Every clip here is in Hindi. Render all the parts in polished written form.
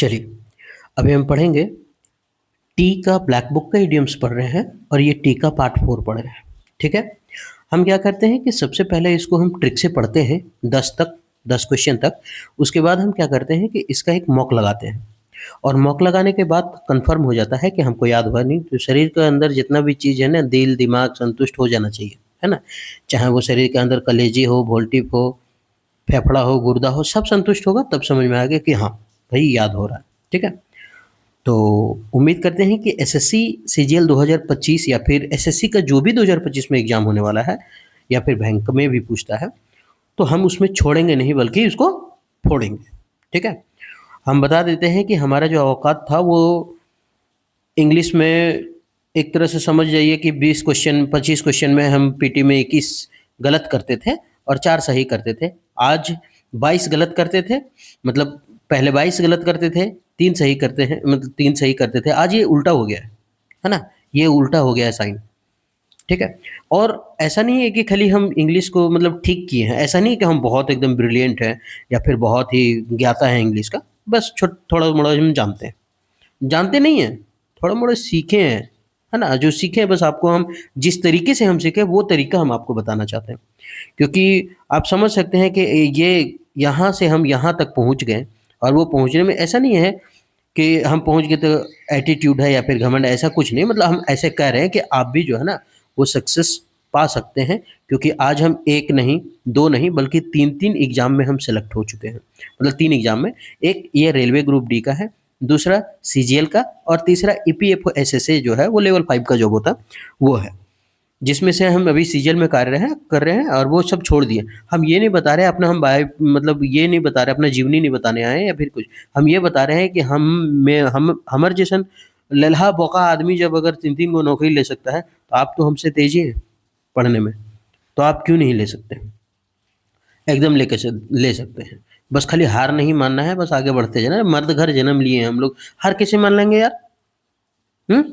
चलिए, अभी हम पढ़ेंगे टी का ब्लैक बुक का इडियम्स पढ़ रहे हैं और ये टी का पार्ट 4 पढ़ रहे हैं, ठीक है? हम क्या करते हैं कि सबसे पहले इसको हम ट्रिक से पढ़ते हैं 10 क्वेश्चन तक। उसके बाद हम क्या करते हैं कि इसका एक मॉक लगाते हैं और मॉक लगाने के बाद कन्फर्म हो जाता है कि हमको याद हुआ नहीं, तो शरीर के अंदर जितना भी चीज़ है ना, दिल, दिमाग संतुष्ट हो जाना चाहिए, है ना? चाहे वो शरीर के अंदर कलेजी हो, वोल्टिप हो, फेफड़ा हो, गुर्दा हो, सब संतुष्ट होगा तब समझ में आ गया कि हाँ, भई याद हो रहा है, ठीक है? तो उम्मीद करते हैं कि एसएससी सीजीएल 2025 या फिर एसएससी का जो भी 2025 में एग्ज़ाम होने वाला है या फिर बैंक में भी पूछता है, तो हम उसमें छोड़ेंगे नहीं बल्कि उसको फोड़ेंगे, ठीक है? हम बता देते हैं कि हमारा जो औकात था वो इंग्लिश में एक तरह से समझ जाइए कि 20 क्वेश्चन 25 क्वेश्चन में हम पीटी में 21 गलत करते थे और 4 सही करते थे। आज 22 गलत करते थे, मतलब पहले 22 गलत करते थे, 3 सही करते हैं, मतलब 3 सही करते थे। आज ये उल्टा हो गया है ना? ये उल्टा हो गया है साइन, ठीक है? और ऐसा नहीं है कि खाली हम इंग्लिश को मतलब ठीक किए हैं, ऐसा नहीं है कि हम बहुत एकदम ब्रिलियंट हैं या फिर बहुत ही ज्ञाता है इंग्लिश का, बस थोड़ा-मोड़ा हम जानते हैं। जानते नहीं हैं, थोड़ा-मोड़ा सीखे हैं, है ना? जो सीखे हैं बस आपको हम जिस तरीके से हम सीखे वो तरीका हम आपको बताना चाहते हैं। क्योंकि आप समझ सकते हैं कि ये यहाँ से हम यहाँ तक पहुँच गए और वो पहुँचने में ऐसा नहीं है कि हम पहुँच गए तो एटीट्यूड है या फिर घमंड है, ऐसा कुछ नहीं। मतलब हम ऐसे कह रहे हैं कि आप भी जो है ना वो सक्सेस पा सकते हैं, क्योंकि आज हम 1 नहीं, 2 नहीं बल्कि 3-3 एग्ज़ाम में हम सेलेक्ट हो चुके हैं। मतलब 3 एग्ज़ाम में, एक ये रेलवे ग्रुप डी का है, दूसरा सीजीएल का और तीसरा ईपीएफओ एसएसए जो है वो लेवल 5 का जॉब होता है, वो है। जिसमें से हम अभी सीजीएल में कर रहे हैं और वो सब छोड़ दिए। हम ये नहीं बता रहे अपना हम बायो मतलब ये नहीं बता रहे अपना जीवनी नहीं बताने आए हैं या फिर कुछ। हम ये बता रहे हैं कि हम हमर जैसन ललहा बौका आदमी जब अगर 3-3 गो नौकरी ले सकता है, तो आप तो हमसे तेज़ ही हैं पढ़ने में, तो आप क्यों नहीं ले सकते? एकदम ले सकते हैं। बस खाली हार नहीं मानना है, बस आगे बढ़ते जाना है। मर्द घर जन्म लिए हैं हम लोग, हार कैसे मान लेंगे यार? हुँ?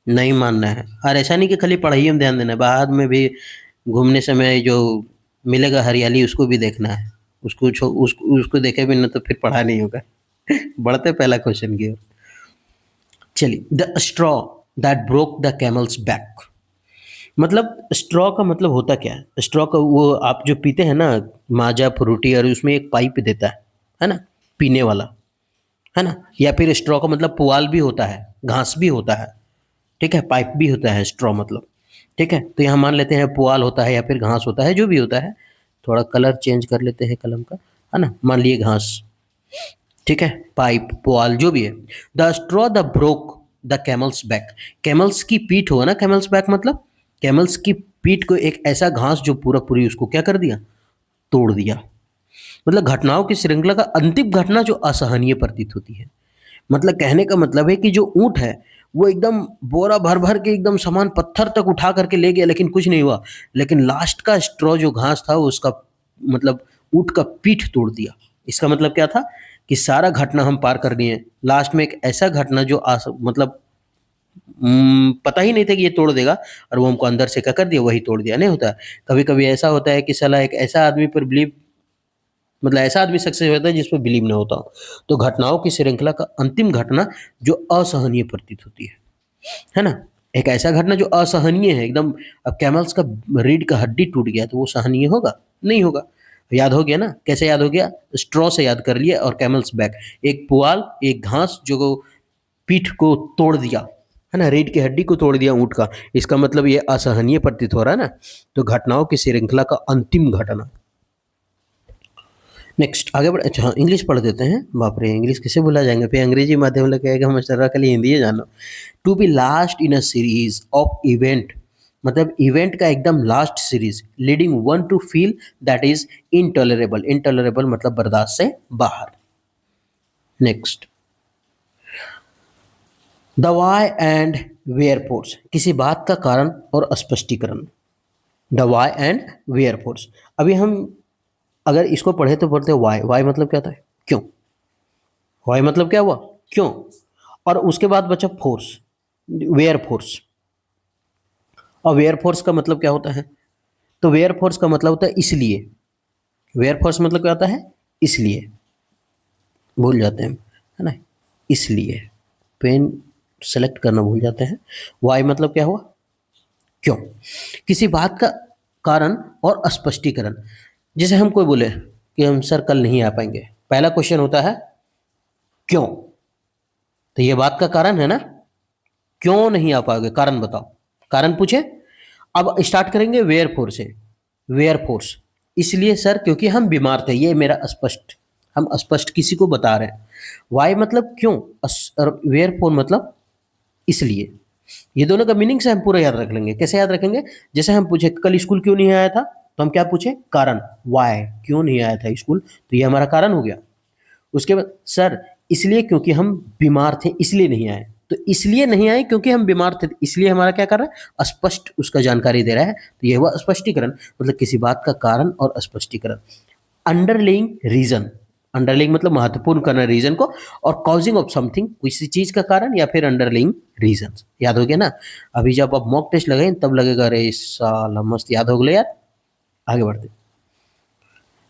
नहीं मानना है। और ऐसा नहीं कि खाली पढ़ाई में ध्यान देना है, बाद में भी घूमने समय जो मिलेगा हरियाली उसको भी देखना है। उसको देखे बिना तो फिर पढ़ा नहीं होगा। बढ़ते पहला क्वेश्चन की ओर। चलिए, the straw that broke the camels back. मतलब स्ट्रॉ का मतलब होता क्या है? स्ट्रॉ का वो आप जो पीते हैं ना माजा, फ्रूटी और उसमें एक पाइप देता है ना? पीने वाला, है ना? या फिर स्ट्रॉ का मतलब पुआल भी होता है, घास भी होता है। ठीक है? पाइप भी होता है स्ट्रॉ मतलब, ठीक है? तो यहाँ मान लेते हैं पुआल होता है या फिर घास होता है, जो भी होता है। थोड़ा कलर चेंज कर लेते हैं कलम का, है ना? मान लिए घास, ठीक है? पाइप, पुआल जो भी है। The straw the broke the camels back. Camel's की पीठ हुआ ना कैमल्स बैक मतलब? कैमल्स की पीठ को एक ऐसा घास जो पूरा पूरी उसको क्या कर दिया? तोड़ दिया। मतलब घटनाओं की श्रृंखला का अंतिम घटना जो असहनीय प्रतीत होती है। मतलब कहने का मतलब है कि जो ऊँट है, वो एकदम बोरा भर-भर के एकदम सामान पत्थर तक उठा कर के ले गया लेकिन कुछ नहीं हुआ। लेकिन लास्ट का स्ट्रॉ जो घास था उसका मतलब ऊँट का पीठ तोड़ दिया। इसका मतलब क्या था कि सारा घटना हम पार कर लिए। लास्ट में एक ऐसा घटना जो मतलब पता ही नहीं था कि ये तोड़ देगा और वो हमको अंदर से क्या कर दिया, वही तोड़ दिया। नहीं होता? कभी-कभी ऐसा होता है कि साला एक ऐसा आदमी पर बिलीव मतलब ऐसा आदमी सक्सेस होता है जिस पे बिलीव ना होता हो। तो घटनाओं की श्रृंखला का अंतिम घटना जो असहनीय प्रतीत होती है ना? एक ऐसा घटना जो असहनीय है एकदम। अब कैमल्स का रीढ़ का हड्डी टूट गया तो वो सहनीय होगा? नहीं होगा। याद हो गया ना? कैसे याद हो गया? स्ट्रॉ से याद कर लिया और कैमल्स बैक। एक पुआल, एक घास जो पीठ को तोड़ दिया, है ना? रीढ़ की हड्डी को तोड़ दिया ऊँट का। इसका मतलब ये असहनीय प्रतीत हो रहा है ना? तो घटनाओं की श्रृंखला का अंतिम घटना। नेक्स्ट आगे बढ़े। अच्छा हाँ, इंग्लिश पढ़ देते हैं। बाप रे! इंग्लिश कैसे भुला जाएँगे? फिर अंग्रेजी माध्यम वाला कहेगा मास्टरवा खाली हिंदी ही जानो। To be last in a series of event, मतलब इवेंट का एकदम last series leading one to feel that is intolerable. Intolerable मतलब बर्दाश्त से बाहर। Next, the why and wherefores, किसी बात का कारण और स्पष्टीकरण। The why and wherefores. अभी हम अगर इसको पढ़े तो बोलते हैं व्हाई। व्हाई मतलब क्या था? क्यों? व्हाई मतलब क्या हुआ? क्यों? और उसके बाद बचा फोर्स, वेयर फोर्स। और वेयर फोर्स का मतलब क्या होता है? तो वेयर फोर्स का मतलब होता है इसलिए। वेयर फोर्स मतलब क्या होता है? इसलिए। भूल जाते हैं हम, है ना? इसलिए। पेन सेलेक्ट करना भूल जाते हैं। वाई मतलब क्या हुआ? क्यों। किसी बात का कारण और स्पष्टीकरण। जैसे हम कोई बोले कि हम सर कल नहीं आ पाएंगे, पहला क्वेश्चन होता है क्यों। तो ये बात का कारण है ना, क्यों नहीं आ पाओगे, कारण बताओ। कारण पूछे। अब स्टार्ट करेंगे वेयर फोर से। वेयर फोर्स, इसलिए सर क्योंकि हम बीमार थे, ये मेरा स्पष्ट, हम स्पष्ट किसी को बता रहे हैं। वाई मतलब क्यों, और वेयर फोर मतलब इसलिए। ये दोनों का मीनिंग से हम पूरा याद रख लेंगे। कैसे याद रखेंगे? जैसे हम पूछे कल स्कूल क्यों नहीं आया था, तो हम क्या पूछे? कारण, वाई, क्यों नहीं आया था स्कूल, तो ये हमारा कारण हो गया। उसके बाद सर इसलिए क्योंकि हम बीमार थे इसलिए नहीं आए, तो इसलिए नहीं आए क्योंकि हम बीमार थे, इसलिए हमारा क्या कर रहा है? स्पष्ट उसका जानकारी दे रहा है, तो यह हुआ स्पष्टीकरण, मतलब किसी बात का कारण और स्पष्टीकरण। अंडरलेइंग रीजन, अंडरलेइंग मतलब महत्वपूर्ण करना रीजन को, और कॉजिंग ऑफ समथिंग, किसी चीज का कारण या फिर अंडरलेइंग रीजन। याद हो गया ना? अभी जब आप मॉक टेस्ट लगाए तब लगेगा अरे साला मस्त याद हो गया यार। आगे बढ़ते।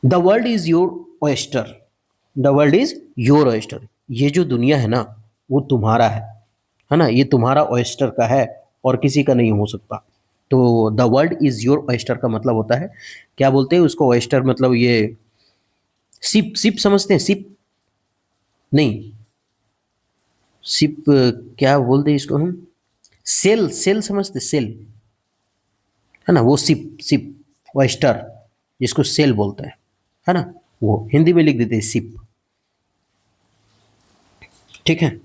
The world is your oyster। The world is your oyster। ये जो दुनिया है ना वो तुम्हारा है ना, ये तुम्हारा oyster का है और किसी का नहीं हो सकता। तो the world is your oyster का मतलब होता है, क्या बोलते हैं उसको oyster, मतलब ये सिप, सिप समझते हैं? सिप नहीं, सिप क्या बोलते हैं इसको हम? सेल, सेल समझते? सेल है ना, वो सिप, सिप oyster जिसको सेल बोलते हैं, है ना, वो हिंदी में लिख देते हैं सिप। ठीक है,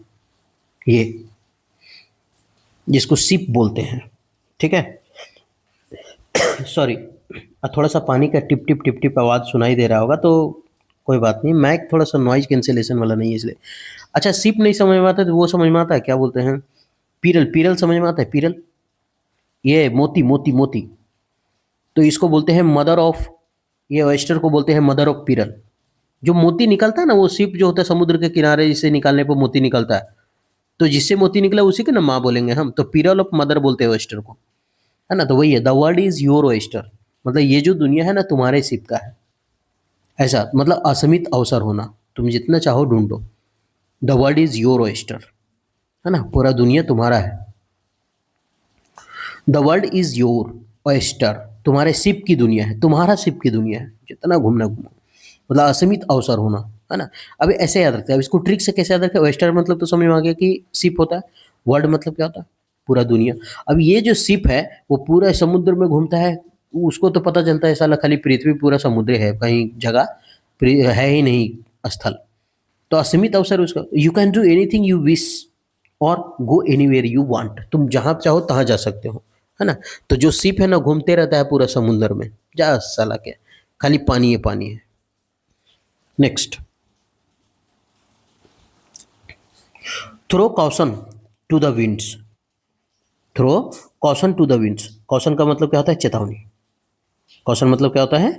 ये जिसको सिप बोलते हैं। ठीक है, सॉरी, थोड़ा सा पानी का टिप टिप टिप टिप आवाज़ सुनाई दे रहा होगा, तो कोई बात नहीं, माइक थोड़ा सा नॉइज कैंसिलेशन वाला नहीं है इसलिए। अच्छा, सिप नहीं समझ में आता तो वो समझ में आता है, क्या बोलते हैं? पीरल, पीरल समझ में आता है? पीरल, ये मोती, मोती, मोती, तो इसको बोलते हैं मदर ऑफ, ये ऑयस्टर को बोलते हैं मदर ऑफ पीरल। जो मोती निकलता है ना, वो सिप जो होता है समुद्र के किनारे, जिससे निकालने पर मोती निकलता है, तो जिससे मोती निकला उसी को ना माँ बोलेंगे हम, तो पीरल ऑफ मदर बोलते हैं ऑयस्टर को, है ना। तो वही है, the world is your oyster, मतलब ये जो दुनिया है ना तुम्हारे सिप का है। ऐसा मतलब असीमित अवसर होना, तुम जितना चाहो ढूंढो। The world is your oyster, है ना, पूरा दुनिया तुम्हारा है। The world is your oyster, तुम्हारे सिप की दुनिया है, तुम्हारा सिप की दुनिया है, जितना घूमना घूमो, मतलब असीमित अवसर होना, है ना। अब ऐसे याद रखते हैं, अब इसको ट्रिक से कैसे याद रखें? ऑयस्टर मतलब तो समझ में आ गया कि सिप होता है, वर्ल्ड मतलब क्या होता है? पूरा दुनिया। अब ये जो सिप है वो पूरा समुद्र में घूमता है, उसको तो पता चलता है साला खाली पृथ्वी पूरा समुद्र है, कहीं जगह है ही नहीं स्थल। तो असीमित अवसर उसका, you can do anything you wish और गो एनीवेयर यू वांट, तुम जहां चाहो तहां जा सकते हो, है ना। तो जो शिप है ना घूमते रहता है पूरा समुद्र में, जा साला क्या, खाली पानी है, पानी है। Next, throw caution to the winds. Throw caution to the winds, caution का मतलब क्या होता है? चेतावनी। कॉशन मतलब क्या होता है?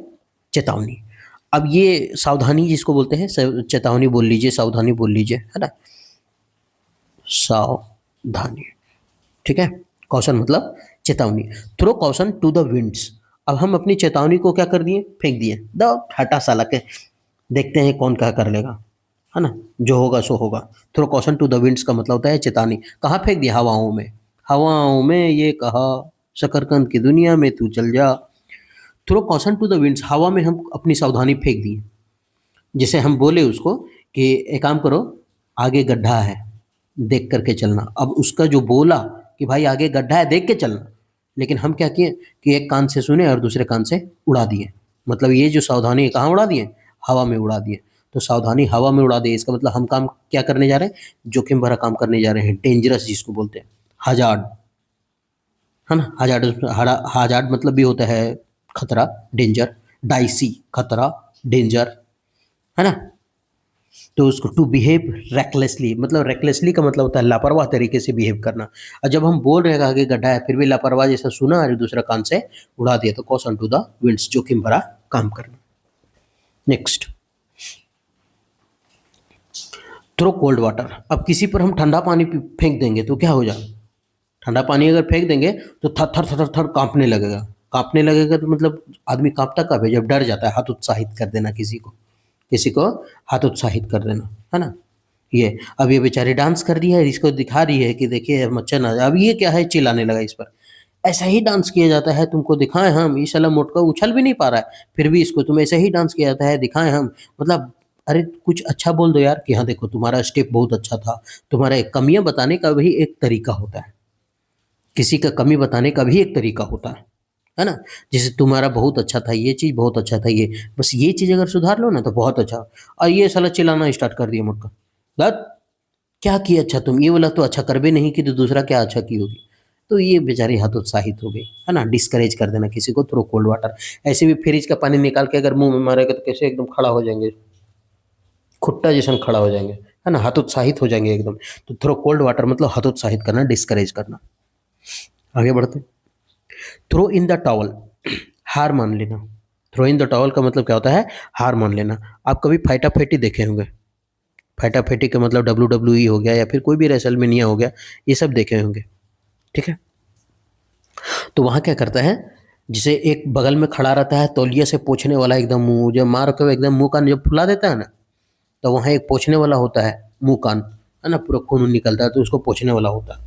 चेतावनी। अब ये सावधानी जिसको बोलते हैं, चेतावनी बोल लीजिए, सावधानी बोल लीजिए, है ना, सावधानी। ठीक है, कॉशन मतलब चेतावनी। Throw caution to the winds, अब हम अपनी चेतावनी को क्या कर दिए? फेंक दिए, दो हटा साला के, देखते हैं कौन क्या कर लेगा, है ना, जो होगा सो होगा। Throw caution to the winds का मतलब होता है चेतावनी। कहाँ फेंक दिया? हवाओं में। हवाओं में ये कहा, शकरकंद की दुनिया में तू चल जा। Throw caution to the winds, हवा में हम अपनी सावधानी फेंक दिए। जैसे हम बोले उसको कि एक काम करो, आगे गड्ढा है, देख करके चलना। अब उसका जो बोला कि भाई आगे गड्ढा है देख के चलना, लेकिन हम क्या किए कि एक कान से सुने और दूसरे कान से उड़ा दिए। मतलब ये जो सावधानी है कहाँ उड़ा दिए? हवा में उड़ा दिए। तो सावधानी हवा में उड़ा दिए, इसका मतलब हम काम क्या करने जा रहे हैं? जोखिम भरा काम करने जा रहे हैं, डेंजरस जिसको बोलते हैं, हजार्ड, है ना। हजार्ड, हजार्ड मतलब भी होता है खतरा, डेंजर। डाइसी खतरा, डेंजर, है ना। तो उसको टू बिहेव रेकलेसली, मतलब रेकलेसली का मतलब होता है लापरवाह तरीके से बिहेव करना। और जब हम बोल रहे हैं आगे गड्ढा है फिर भी लापरवाह जैसा सुना और दूसरा कान से उड़ा दिया, तो कॉशन टू द विंड्स, जोखिम भरा काम करना। Next, throw cold water. अब किसी पर हम ठंडा पानी फेंक देंगे तो क्या हो जाए? ठंडा पानी अगर फेंक देंगे तो थर थर थर थर कांपने लगेगा। कांपने लगेगा तो मतलब आदमी कांपता कब है? जब डर जाता है। हाथ उत्साहित कर देना किसी को, किसी को हाथ उत्साहित कर देना, है ना। ये अब ये बेचारी डांस कर रही है, इसको दिखा रही है कि देखिए मच्छर ना अब ये क्या है चिल्लाने लगा इस पर। ऐसा ही डांस किया जाता है तुमको दिखाएँ हम, ये साला मोटका उछल भी नहीं पा रहा है, फिर भी इसको तुम ऐसे ही डांस किया जाता है दिखाएँ हम। मतलब अरे कुछ अच्छा बोल दो यार कि हाँ देखो तुम्हारा स्टेप बहुत अच्छा था, तुम्हारा एक कमियाँ बताने का भी एक तरीका होता है। किसी का कमी बताने का भी एक तरीका होता है ना? जैसे तुम्हारा बहुत अच्छा था, ये चीज़ बहुत अच्छा था ये, बस ये चीज़ अगर सुधार लो ना तो बहुत अच्छा। और ये साला चिल्लाना स्टार्ट कर दिया मुड़का, "दैट क्या किया अच्छा तुम? ये वाला तो अच्छा कर भी नहीं की तो दूसरा क्या अच्छा की होगी?" तो ये बेचारी हतोत्साहित हो गई, है ना? डिस्करेज कर देना किसी को थ्रो कोल्ड वाटर। ऐसे भी फ्रिज का पानी निकाल के अगर मुँह में मारेगा तो कैसे एकदम खड़ा हो जाएँगे, खुट्टा जैसन खड़ा हो जाएँगे, है ना? हतोत्साहित हो जाएँगे एकदम। तो थ्रो कोल्ड वाटर मतलब हतोत्साहित करना, डिस्करेज करना। आगे बढ़ते हैं। थ्रो इन द टॉवल हार मान लेना। थ्रो इन द टॉवल का मतलब क्या होता है? हार मान लेना। आप कभी फाइटा-फाइटी देखे होंगे। फाइटा-फाइटी का मतलब डब्ल्यूडब्ल्यूई हो गया या फिर कोई भी रेसलमेनिया हो गया, ये सब देखे होंगे, ठीक है? तो वहाँ क्या करता है, जैसे एक बगल में खड़ा रहता है तौलिया से पोंछने वाला एकदम मुँह जब मार के एकदम मुँह कान जब फुला देता है ना, तो वहाँ एक पोंछने वाला होता है मुँह कान, है ना? पूरा खून-वून निकलता है तो उसको पोंछने वाला होता है।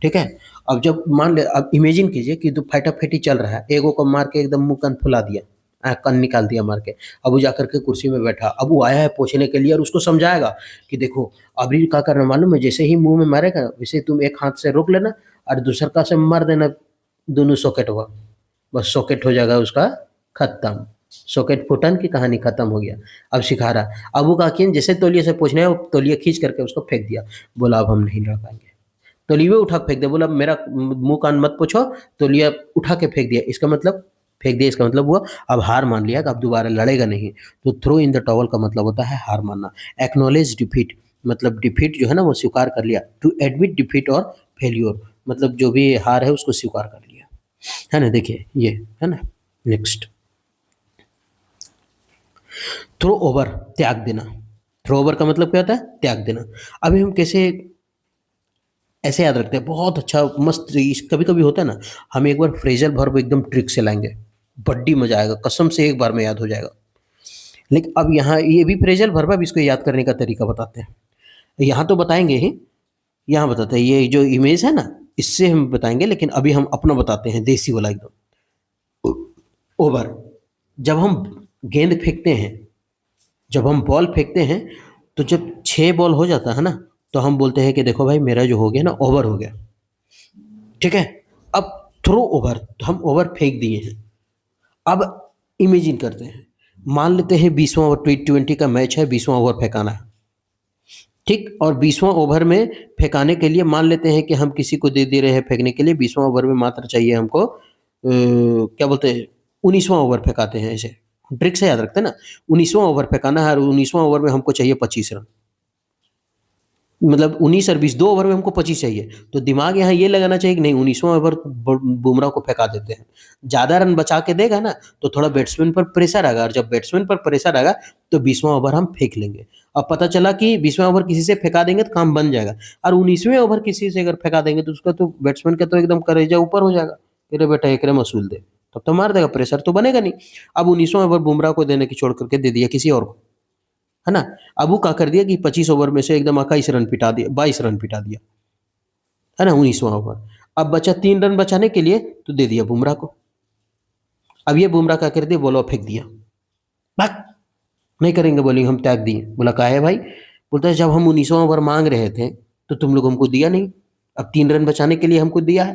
ठीक है? अब जब मान ले अब इमेजिन कीजिए कि दो फाइटा-फाइटी चल रहा है, एगो को मार के एकदम मुँह कान फुला दिया, कान निकाल दिया मार के। अब वो जाकर के कुर्सी में बैठा, अब वो आया है पोंछने के लिए और उसको समझाएगा कि देखो अभी क्या करना है मालूम है? जैसे ही मुँह में मारेगा वैसे तुम एक हाथ से रोक लेना और दूसरका से मार देना दोनों सॉकेटवा, बस सॉकेट हो जाएगा उसका खत्म। सॉकेट फूटन की कहानी खत्म हो गया। अब सिखा रहा, अब वो क्या किए जैसे तौलिए से पोंछने आया, वो तौलिया खींच करके उसको फेंक दिया। बोला अब हम नहीं लड़ पाएँगे। तौलिया उठा के फेंक दिया, बोला मेरा मुँह कान मत पोंछो, तौलिया उठा के फेंक दिया। इसका मतलब फेंक दिया इसका मतलब हुआ अब हार मान लिया कि अब दोबारा लड़ेगा नहीं। तो थ्रो इन द टॉवल का मतलब होता है हार मानना। एक्नॉलेज डिफीट मतलब डिफीट जो है ना वो स्वीकार कर लिया। टू एडमिट डिफीट और फेल्योर मतलब जो भी हार है उसको स्वीकार कर लिया। है ना? देखिए ये, है ना? नेक्स्ट थ्रो ओवर त्याग देना। थ्रो ओवर का मतलब क्या होता है? त्याग देना। अभी हम कैसे ऐसे याद रखते हैं बहुत अच्छा मस्त इस कभी-कभी होता है ना, हम एक बार फ्रेज़ल वर्ब एकदम ट्रिक से लाएँगे, बड्डी मज़ा आएगा, कसम से एक बार में याद हो जाएगा। लेकिन अब यहाँ ये भी फ्रेज़ल वर्ब है, अब इसको याद करने का तरीका बताते हैं। यहाँ तो बताएँगे ही, यहाँ बताते हैं ये जो इमेज है ना, इससे हम बताएँगे लेकिन अभी हम अपना बताते हैं देसी वाला एकदम। ओवर जब हम गेंद फेंकते हैं, जब हम बॉल फेंकते हैं, तो जब 6 बॉल हो जाता है ना, तो हम बोलते हैं कि देखो भाई मेरा जो हो गया ना ओवर हो गया। ठीक है? अब थ्रो ओवर तो हम ओवर फेंक दिए हैं। अब इमेजिन करते हैं, मान लेते हैं 20वाँ ओवर टी20 का मैच है, 20वाँ ओवर फेंकाना है, ठीक? और 20वाँ ओवर में फेंकाने के लिए मान लेते हैं कि हम किसी को दे रहे हैं फेंकने के लिए 20वाँ ओवर में मात्र चाहिए हमको क्या बोलते हैं 19वाँ ओवर फेंकाते हैं ऐसे, ट्रिक से याद रखते हैं ना, 19वाँ ओवर फेंकाना है और 19वाँ ओवर में हमको चाहिए 25 रन। मतलब 19 और 20 2 ओवर में हमको 25 चाहिए। तो दिमाग यहाँ ये लगाना चाहिए कि नहीं 19वाँ ओवर ब बुमराह को फेंका देते हैं। ज़्यादा रन बचा के देगा ना तो थोड़ा बैट्समैन पर प्रेशर आएगा और जब बैट्समैन पर प्रेशर आएगा तो 20वाँ ओवर हम फेंक लेंगे। अब पता चला कि 20वाँ ओवर किसी से फेंका देंगे तो काम बन जाएगा और 19वें ओवर किसी से अगर फेंका देंगे तो उसका तो बैट्समैन का तो एकदम कलेजा ऊपर हो जाएगा। अरे बेटा एकरे मसूल दे। तब तो मार देगा प्रेशर तो बनेगा नहीं। अब 19वाँ ओवर बुमराह को देने की छोड़ करके दे दिया किसी और को। है ना? अब वो क्या कर दिया कि 25 ओवर में से एकदम 21 रन पिटा दिया 22 रन पिटा दिया, है ना? 19वाँ ओवर। अब बचा 3 रन बचाने के लिए तो दे दिया बुमराह को। अब ये बुमराह क्या कर दिया बॉल फेंक दिया। भाग! नहीं करेंगे बॉलिंग हम त्याग दिए। बोला काहे है भाई? बोलता है जब हम 19वाँ ओवर माँग रहे थे तो तुम लोग हमको दिया नहीं। अब 3 रन बचाने के लिए हमको दिया है।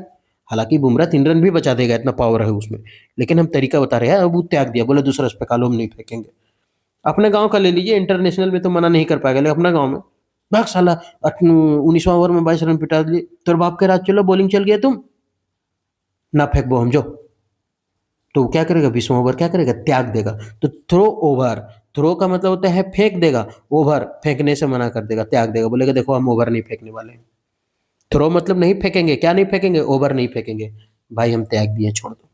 हालाँकि बुमराह 3 रन भी बचा देगा इतना पावर है उसमें। लेकिन हम तरीका बता रहे हैं अब वो त्याग दिया। बोला दूसरा से फेंका लो हम नहीं फेंकेंगे। अपने गाँव का ले लीजिए इंटरनेशनल में तो मना नहीं कर पाएगा लेकिन अपना गाँव में भाग साला 19वाँ ओवर में 22 रन पिटा दिए तोर बाप के राज चलो बॉलिंग चल गया तुम ना फेंकबो हम जो तो वो क्या करेगा 20वाँ ओवर क्या करेगा त्याग देगा तो थ्रो ओवर थ्रो का मतलब होता है फेंक देगा ओवर फेंकने से मना कर देगा त्याग देगा बोलेगा देखो हम ओवर नहीं फेंकने वाले हैं थ्रो मतलब नहीं फेंकेंगे क्या नहीं फेंकेंगे ओवर नहीं फेंकेंगे भाई हम त्याग दिए छोड़ दो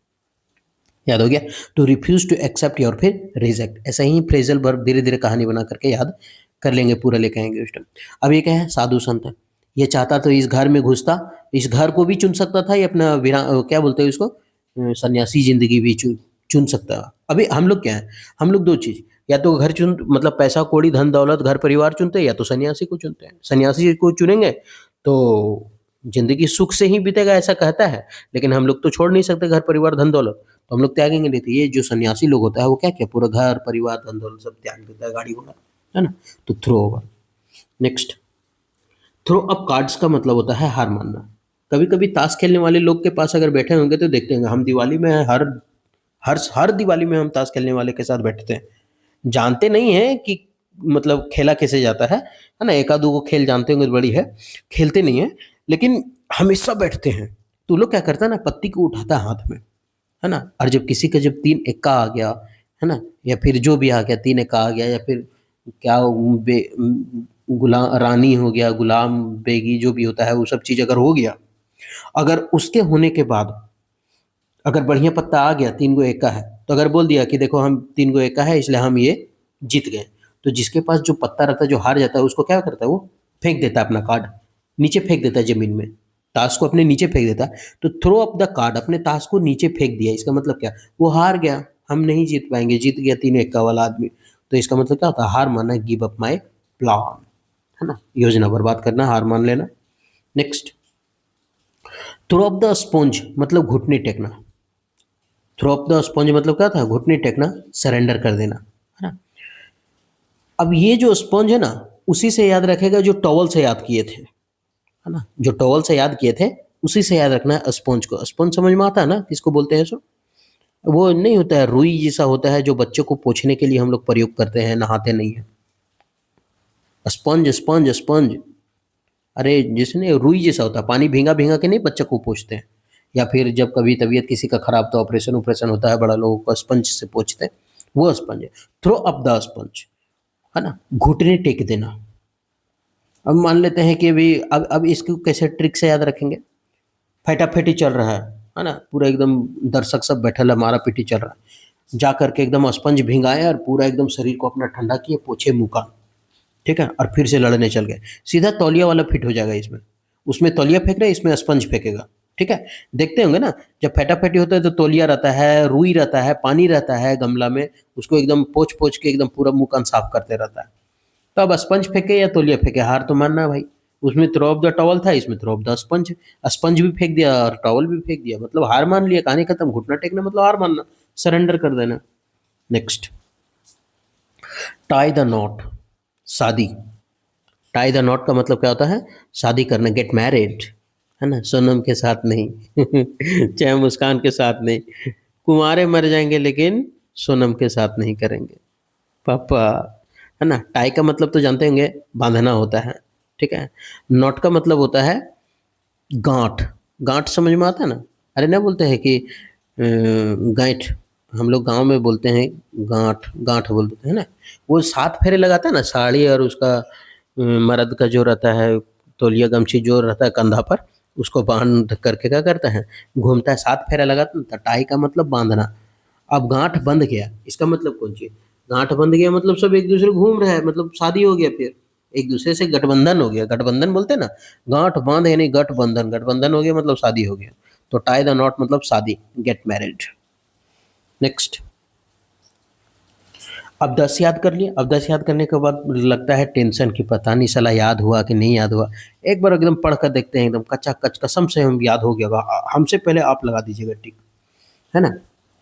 याद हो गया टू रिफ्यूज टू एक्सेप्ट या फिर रिजेक्ट ऐसा ही फ्रेजल वर्ब धीरे धीरे कहानी बना करके याद कर लेंगे पूरा लेके आएंगे उस टाइम अब ये क्या है साधु संत है ये चाहता तो इस घर में घुसता इस घर को भी चुन सकता था ये अपना क्या बोलते हैं उसको सन्यासी जिंदगी भी चुन चुन सकता है अभी हम लोग क्या है हम लोग दो चीज या तो घर चुन मतलब पैसा कौड़ी धन दौलत घर परिवार चुनते हैं या तो सन्यासी को चुनते हैं। सन्यासी को चुनेंगे तो जिंदगी सुख से ही बीतेगा ऐसा कहता है, लेकिन हम लोग तो छोड़ नहीं सकते घर परिवार धन दौलत, तो हम लोग त्यागेंगे नहीं। तो ये जो सन्यासी लोग होता है वो क्या क्या पूरा घर परिवार धन दौलत सब त्याग देता है, गाड़ी घोड़ा, है ना। तो थ्रो होगा। नेक्स्ट, थ्रो अप कार्ड्स का मतलब होता है हार मानना। कभी कभी ताश खेलने वाले लोग के पास अगर बैठे होंगे तो देखते होंगे, हम दिवाली में हर हर हर दिवाली में हम ताश खेलने वाले के साथ बैठते हैं। जानते नहीं है कि मतलब खेला कैसे जाता है ना। एक आध दो को खेल जानते होंगे तो बड़ी है, खेलते नहीं है, लेकिन हमेशा बैठते हैं। तो लोग क्या करता है ना, पत्ती को उठाता है हाथ में, है ना। और जब किसी का जब 3 एक्का आ गया, है ना, या फिर जो भी आ गया 3 एक्का आ गया, या फिर क्या गुलाम रानी हो गया, गुलाम बेगी जो भी होता है वो सब चीज़ अगर हो गया, अगर उसके होने के बाद अगर बढ़िया पत्ता आ गया 3 गो एक्का है, तो अगर बोल दिया कि देखो हम 3 गो एक्का है इसलिए हम ये जीत गए, तो जिसके पास जो पत्ता रहता है जो हार जाता है उसको क्या करता है, वो फेंक देता है अपना कार्ड, नीचे फेंक देता है ज़मीन में, ताश को अपने नीचे फेंक देता है। तो थ्रो अप द कार्ड, अपने ताश को नीचे फेंक दिया, इसका मतलब क्या, वो हार गया, हम नहीं जीत पाएंगे, जीत गया 3 एक्का वाला आदमी। तो इसका मतलब क्या होता है, हार मानना, गिव अप माई प्लान, है ना, योजना बर्बाद करना, हार मान लेना। Next, throw up the sponge मतलब घुटने टेकना। थ्रो अप द स्पॉन्ज मतलब क्या था, घुटने टेकना, सरेंडर कर देना, है ना। अब ये जो स्पॉन्ज है ना, उसी से याद रखेगा जो टॉवल से याद किए थे, है ना, जो टॉवल से याद किए थे उसी से याद रखना है स्पॉन्ज को। स्पॉन्ज समझ में आता है ना किसको बोलते हैं सो, वो नहीं होता है रुई जैसा होता है जो बच्चों को पोंछने के लिए हम लोग प्रयोग करते हैं, नहाते नहीं है। स्पंज स्पंज स्पंज, अरे जिसने रुई जैसा होता है, पानी भींगा भींगा के नहीं बच्चे को पोंछते हैं, या फिर जब कभी तबीयत किसी का खराब तो ऑपरेशन ऑपरेशन होता है बड़ा लोगों को स्पंज से पोंछते हैं, वो स्पंज है। थ्रो अप द स्पंज, है ना, घुटने टेक देना। अब मान लेते हैं कि अभी अब इसको कैसे ट्रिक से याद रखेंगे, फटाफटी चल रहा है ना, पूरा एकदम दर्शक सब बैठल है, मारा पीटी चल रहा है, जा करके एकदम स्पंज भिंगाए और पूरा एकदम शरीर को अपना ठंडा किए, पोछे मुँह का, ठीक है, और फिर से लड़ने चल गए। सीधा तौलिया वाला फिट हो जाएगा इसमें, उसमें तौलिया फेंक रहा है, इसमें स्पंज फेंकेगा, ठीक है। देखते होंगे ना, जब फटाफटी होता है तो तौलिया रहता है, रुई रहता है, पानी रहता है गमला में, उसको एकदम पोछ पोछ के एकदम पूरा मुंह कान साफ करते रहता है। तो अब स्पंज फेंके या तौलिया फेंके, हार तो मानना है भाई। उसमें थ्रो ऑफ द टॉवल था, इसमें throw off the sponge, sponge भी फेंक दिया और टॉवल भी फेंक दिया, मतलब हार मान लिया, कहानी खत्म। घुटना टेकना मतलब हार मानना, सरेंडर कर देना। नेक्स्ट, टाई द नॉट, शादी। टाई द नॉट का मतलब क्या होता है, शादी करना, गेट मैरिड, है ना, सोनम के साथ नहीं चाहे मुस्कान के साथ नहीं, कुंवारे मर जाएंगे लेकिन सोनम के साथ नहीं करेंगे पापा, है ना। टाई का मतलब तो जानते होंगे, बांधना होता है, ठीक है। नॉट का मतलब होता है गांठ, गांठ समझ में आता है ना। अरे ना बोलते हैं कि गांठ, हम लोग गांव में बोलते हैं गांठ, गांठ बोलते हैं ना। वो 7 फेरे लगाता है ना साड़ी, और उसका मर्द का जो रहता है तौलिया गमछी जो रहता है कंधा पर, उसको बांध करके क्या करता है, घूमता है, 7 फेरा लगाता है। टाई का मतलब बांधना। अब गांठ बंध गया, इसका मतलब कौन चीज, गांठ बंध गया मतलब सब एक दूसरे को घूम रहा है, मतलब शादी हो गया, फिर एक दूसरे से गठबंधन हो गया, गठबंधन बोलते हैं ना, गांठ बांध यानी गठबंधन, गठबंधन हो गया मतलब शादी हो गया। तो टाई द नॉट मतलब शादी, गेट मैरिड। नेक्स्ट, अब 10 याद कर लिए। अब 10 याद करने के बाद लगता है टेंशन की, पता नहीं साला याद हुआ कि नहीं याद हुआ। एक बार एकदम पढ़ कर देखते हैं, एकदम कच्चा कच, कसम से हम याद हो गया होगा। हमसे पहले आप लगा दीजिएगा टिक, है ना।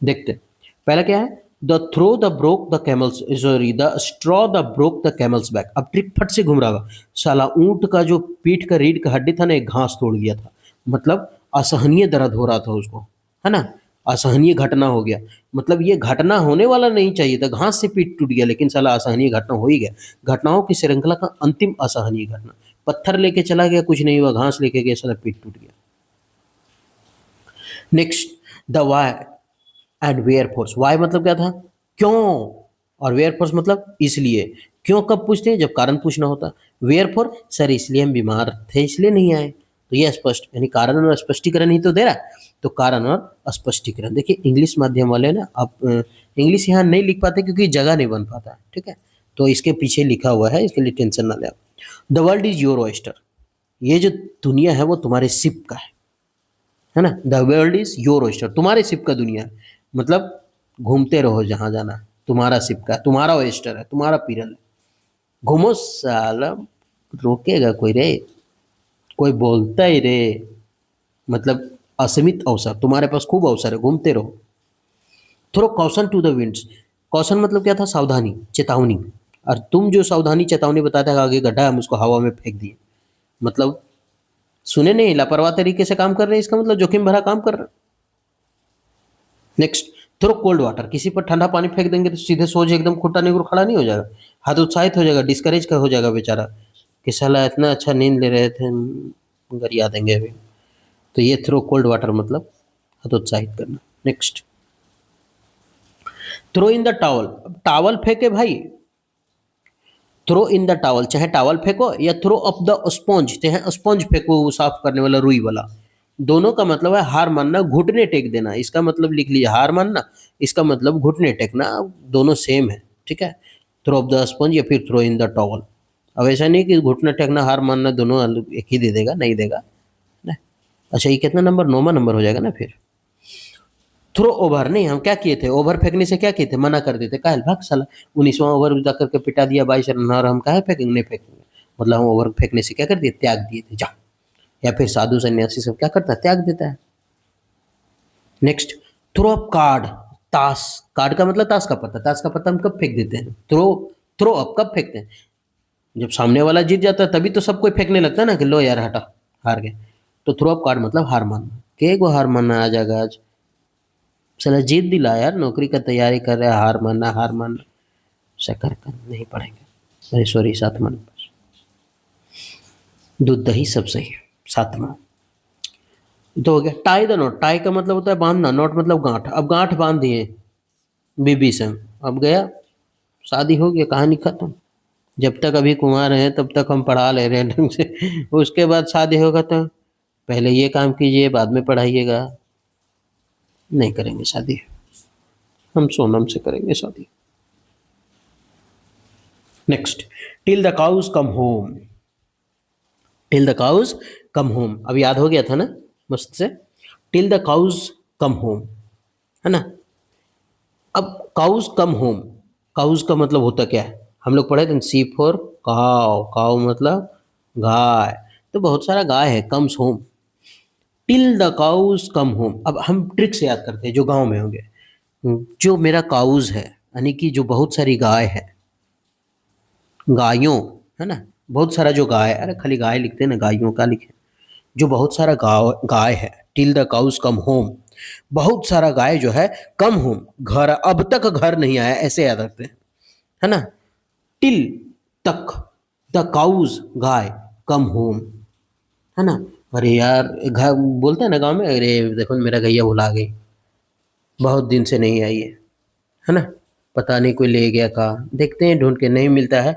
देखते हैं, पहला क्या है, the throw the broke the camels, sorry the straw the broke the camels back. अब ट्रिक फट से घूम रहा होगा, साला ऊंट का जो पीठ का रीढ़ का हड्डी था ना, एक घास तोड़ गया था, मतलब असहनीय दर्द हो रहा था उसको, है ना, असहनीय घटना हो गया। मतलब ये घटना होने वाला नहीं चाहिए था, घास से पीठ टूट गया, लेकिन साला असहनीय घटना हो ही गया। घटनाओं की श्रृंखला का अंतिम असहनीय घटना, पत्थर लेके चला गया कुछ नहीं हुआ, घास लेके गया साला पीठ टूट गया। Next, the why and wherefore. Why मतलब क्या था, क्यों, और वेयर फोर्स मतलब इसलिए। क्यों कब पूछते हैं, जब कारण पूछना होता। वेयर फॉर, सर इसलिए हम बीमार थे इसलिए नहीं आए। तो ये स्पष्ट, यानी कारण और स्पष्टीकरण ही तो दे रहा है। तो कारण और स्पष्टीकरण, देखिए इंग्लिश माध्यम वाले ना, आप इंग्लिश यहाँ नहीं लिख पाते क्योंकि जगह नहीं बन पाता है, ठीक है। तो इसके पीछे लिखा हुआ है, इसके लिए टेंशन ना ले आप। The world is your oyster, ये जो दुनिया है वो तुम्हारे सिप का है ना। The world is your oyster, तुम्हारे सिप का दुनिया है, मतलब घूमते रहो जहाँ जाना है, तुम्हारा सिपका, तुम्हारा ओएस्टर है, तुम्हारा पिरल है। घूमो साला, रोकेगा कोई रे? कोई बोलता ही रे? मतलब असीमित अवसर, तुम्हारे पास खूब अवसर है, घूमते रहो। Throw caution to the winds. Caution मतलब क्या था? सावधानी, चेतावनी। और तुम जो सावधानी चेतावनी बताते हैं आगे गड्ढा है, हम उसको हवा में फेंक दिए। मतलब सुने नहीं, लापरवाह तरीके से काम कर रहे हैं, इसका मतलब जोखिम भरा काम कर रहे हैं। Next, throw cold water. किसी पर ठंडा पानी फेंक देंगे तो सीधे सोच एकदम खुट्टा निगुर खड़ा नहीं हो जाएगा, हाथ उत्साहित हो जाएगा, डिस्करेज का हो जाएगा बेचारा कि साला इतना अच्छा नींद ले रहे थे, गरिया देंगे अभी। तो ये थ्रो कोल्ड वाटर मतलब हतोत्साहित करना। Next, throw in the towel. Towel फेंके भाई, थ्रो इन द टॉवल, चाहे टॉवल फेंको या थ्रो अप द स्पॉन्ज, चाहे स्पॉन्ज फेंको, वो साफ करने वाला रुई वाला। दोनों का मतलब है हार मानना, घुटने टेक देना। इसका मतलब लिख लीजिए, हार मानना, इसका मतलब घुटने टेकना, दोनों सेम है। ठीक है, थ्रो अप द स्पॉन्ज या फिर थ्रो इन द टॉवल। अब ऐसा नहीं कि घुटना टेकना हार मानना दोनों एक ही दे देगा, नहीं देगा ना। अच्छा, ये कितना नंबर? 9वां नंबर हो जाएगा ना फिर। थ्रो ओवर नहीं, हम क्या किए थे? ओवर फेंकने से क्या किए थे? मना कर देते, काहे भाग साला, 19वां ओवर जा करके पिटा दिया 22 रन, और हम काहे फेंकेंगे? नहीं फेंकेंगे। मतलब हम ओवर फेंकने से क्या कर दिए? त्याग दिए थे, जा। या फिर साधु सन्यासी सब क्या करता है? त्याग देता है। Next, throw up card. ताश, कार्ड का मतलब ताश का पत्ता। ताश का पत्ता हम कब फेंक देते हैं? थ्रो, थ्रो अप कब फेंकते हैं? जब सामने वाला जीत जाता है तभी तो सब कोई फेंकने लगता है ना कि लो यार हटा, हार गए। तो थ्रो अप कार्ड मतलब हार मानना। के को हार मानना आ जाएगा आज? चलो जीत दिला यार, नौकरी का तैयारी कर रहे हैं, हार मानना हार मानना, शक्कर कर नहीं पढ़ेंगे। अरे सॉरी, 7वां नंबर। दूध दही सब सही है, 7वां तो हो गया। Tie the not. टाई का मतलब होता है बांधना, नॉट मतलब गांठ। अब गांठ बांध दिए बीबी से, अब गया, शादी हो गया, कहानी खत्म। जब तक अभी कुंवार हैं तब तक हम पढ़ा ले रहे हैं ढंग से, उसके बाद शादी होगा तो पहले ये काम कीजिए बाद में पढ़ाइएगा। नहीं करेंगे शादी, हम सोनम से करेंगे शादी। Next, till the cows come home. Till the cows come home, अब याद हो गया था ना मस्त से। Till the cows come home, है ना। अब काउज कम होम, काउज का मतलब होता क्या है? हम लोग पढ़े थे सी फॉर काउ, काउ मतलब गाय। तो बहुत सारा गाय है, comes home. Till the cows come home, अब हम ट्रिक से याद करते हैं जो गांव में होंगे। जो मेरा काउज है, यानी कि जो बहुत सारी गाय है, गायों, है ना, बहुत सारा जो गाय, अरे खाली गाय लिखते हैं ना, गायों का लिखे, जो बहुत सारा गाय है। Till the cows come home, बहुत सारा गाय जो है कम होम, घर अब तक घर नहीं आया, ऐसे याद रखते हैं, है ना। टिल तक, द काउज गाय, कम होम, है ना। अरे यार घर बोलते हैं ना गांव में, अरे देखो मेरा गैया भुला गई, बहुत दिन से नहीं आई है ना, पता नहीं कोई ले गया कहाँ, देखते हैं ढूंढ के, नहीं मिलता है।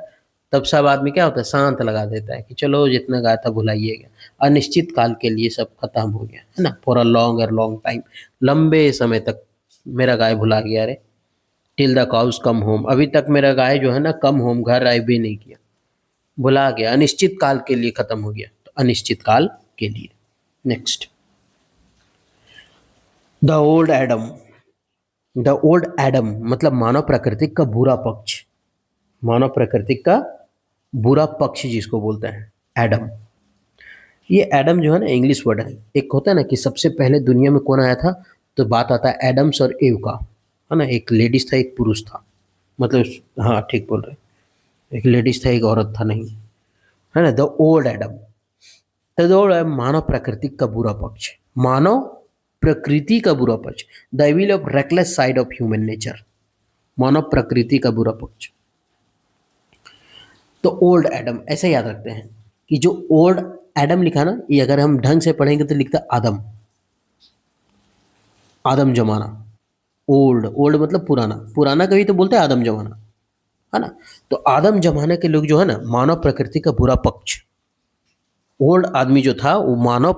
तब सब आदमी क्या होता है, शांत लगा देता है कि चलो जितना गाया था भुलाइएगा, अनिश्चित काल के लिए सब खत्म हो गया, है ना, फॉर अ लॉन्ग और लॉन्ग टाइम, लंबे समय तक मेरा गाय भुला गया रे। Till the cows come home, अभी तक मेरा गाय जो है ना कम होम, घर आए भी नहीं किया, भुला गया, अनिश्चित काल के लिए खत्म हो गया, तो अनिश्चित काल के लिए। Next, the old Adam. The old Adam मतलब मानव प्रकृति का बुरा पक्ष, मानव प्रकृति का बुरा पक्ष जिसको बोलते हैं एडम। ये एडम जो है ना इंग्लिश वर्ड है। एक होता है ना कि सबसे पहले दुनिया में कौन आया था, तो बात आता है एडम्स और एव का, है ना। एक लेडीज था एक पुरुष था, मतलब हाँ ठीक बोल रहे, एक लेडीज था एक औरत था, नहीं, है ना। The old Adam, the old है मानव प्रकृति का बुरा पक्ष, मानव प्रकृति का बुरा पक्ष, the evil of reckless side of human nature, मानव प्रकृति का बुरा पक्ष। तो ओल्ड एडम ऐसे याद रखते हैं कि जो ओल्ड एडम लिखा ना, ये अगर हम ढंग से पढ़ेंगे तो लिखता आदम, आदम जमाना। ओल्ड, ओल्ड मतलब पुराना, पुराना कभी तो बोलते हैं आदम जमाना, है ना। तो आदम जमाने के लोग जो है ना, मानव प्रकृति का बुरा पक्ष, ओल्ड आदमी जो था वो मानव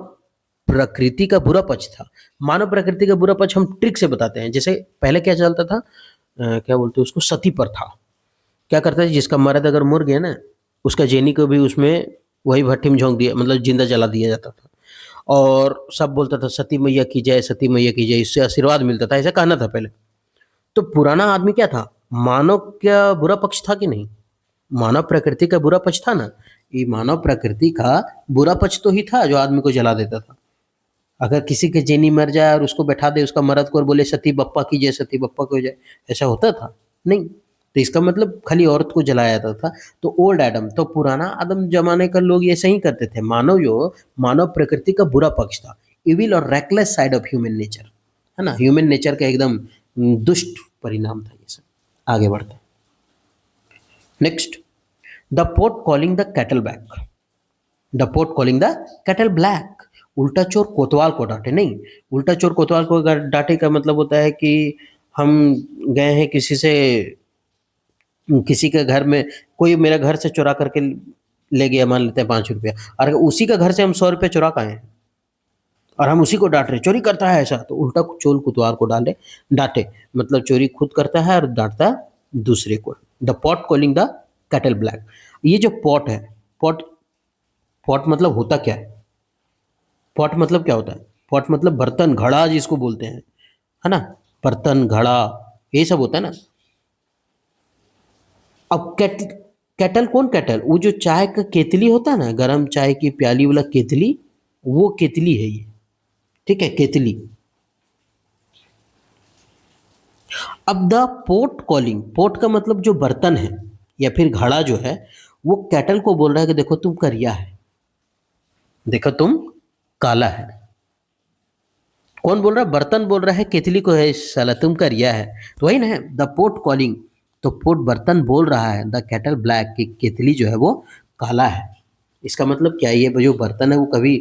प्रकृति का बुरा पक्ष था। मानव प्रकृति का बुरा पक्ष हम ट्रिक से बताते हैं। जैसे पहले क्या चलता था, क्या बोलते हैं उसको, सती प्रथा। क्या करता है, जिसका मर्द अगर मर गया ना, उसका जेनी को भी उसमें वही भट्टी में झोंक दिया, मतलब जिंदा जला दिया जाता था। और सब बोलता था सती मैया की जय, सती मैया की जय, इससे आशीर्वाद मिलता था, ऐसा कहना था पहले। तो पुराना आदमी क्या था, मानव क्या बुरा पक्ष था कि नहीं? मानव प्रकृति का बुरा पक्ष था ना? ये मानव प्रकृति का बुरा पक्ष तो ही था जो आदमी को जला देता था। अगर किसी की जेनी मर जाए और उसको बैठा दे उसका मरद को और बोले सती बप्पा की जय, सती बप्पा की जय, ऐसा होता था? नहीं। तो इसका मतलब खाली औरत को जलाया जाता था। तो ओल्ड एडम, तो पुराना आदम जमाने का लोग ऐसे ही करते थे। मानव प्रकृति का बुरा पक्ष था, इविल और reckless side of human nature, है ना? ह्यूमन नेचर का एकदम दुष्ट परिणाम था ये सब। आगे बढ़ते हैं। Next, the pot calling the kettle back. The pot calling the kettle black. उल्टा चोर कोतवाल को डांटे। नहीं, उल्टा चोर कोतवाल को डांटे का मतलब होता है कि हम गए हैं किसी के घर में, कोई मेरा घर से चुरा करके ले गया, मान लेते हैं 5 रुपया, और अगर उसी का घर से हम 100 रुपया चुरा के आए हैं और हम उसी को डांट रहे चोरी करता है ऐसा, तो उल्टा चोर कोतवाल को डांटे, मतलब चोरी खुद करता है और डांटता है दूसरे को। The pot calling the kettle black. ये जो पॉट है, पॉट पॉट मतलब होता क्या है? पॉट मतलब क्या होता है? पॉट मतलब बर्तन, घड़ा जिसको बोलते हैं, है ना? बर्तन, घड़ा, ये सब होता है ना। अब केटल कौन केटल? वो जो चाय का केतली होता है ना, गरम चाय की प्याली वाला केतली, वो केतली है ये। ठीक है, केतली। अब द पोट कॉलिंग, पोट का मतलब जो बर्तन है या फिर घड़ा जो है, वो केटल को बोल रहा है कि देखो तुम करिया है, देखो तुम काला है। कौन बोल रहा है? बर्तन बोल रहा है केतली को, है साला तुम का रिया है। तो वही ना है द पोट कॉलिंग। तो पोट बर्तन बोल रहा है द केटल ब्लैक, की केतली जो है वो काला है। इसका मतलब क्या है? ये जो बर्तन है वो कभी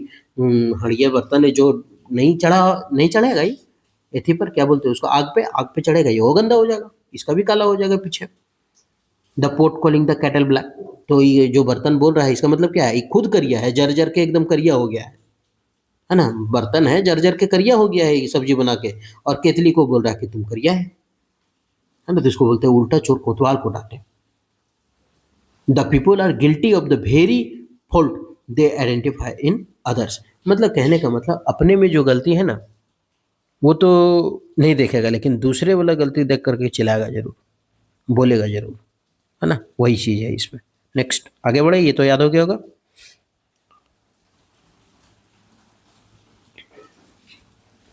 हड़िया बर्तन है जो नहीं चढ़ेगा ही एथी पर, क्या बोलते हैं उसको, आग पे चढ़ेगा ये वो गंदा हो जाएगा, इसका भी काला हो जाएगा पीछे। The pot calling the kettle black. तो ये जो बर्तन बोल रहा है इसका मतलब क्या है? ये खुद करिया है, जर के एकदम करिया हो गया है ना? बर्तन है जर्जर के करिया हो गया है ये सब्जी बना के, और केतली को बोल रहा है कि तुम करिया है ना? तो इसको बोलते हैं उल्टा चोर कोतवाल को डांटे। The people are guilty of the very fault they identify in others. मतलब कहने का मतलब अपने में जो गलती है ना वो तो नहीं देखेगा, लेकिन दूसरे वाला गलती देख करके चिल्लाएगा जरूर, बोलेगा जरूर, है ना? वही चीज है इसमें। नेक्स्ट, आगे बढ़े, ये तो याद हो गया होगा।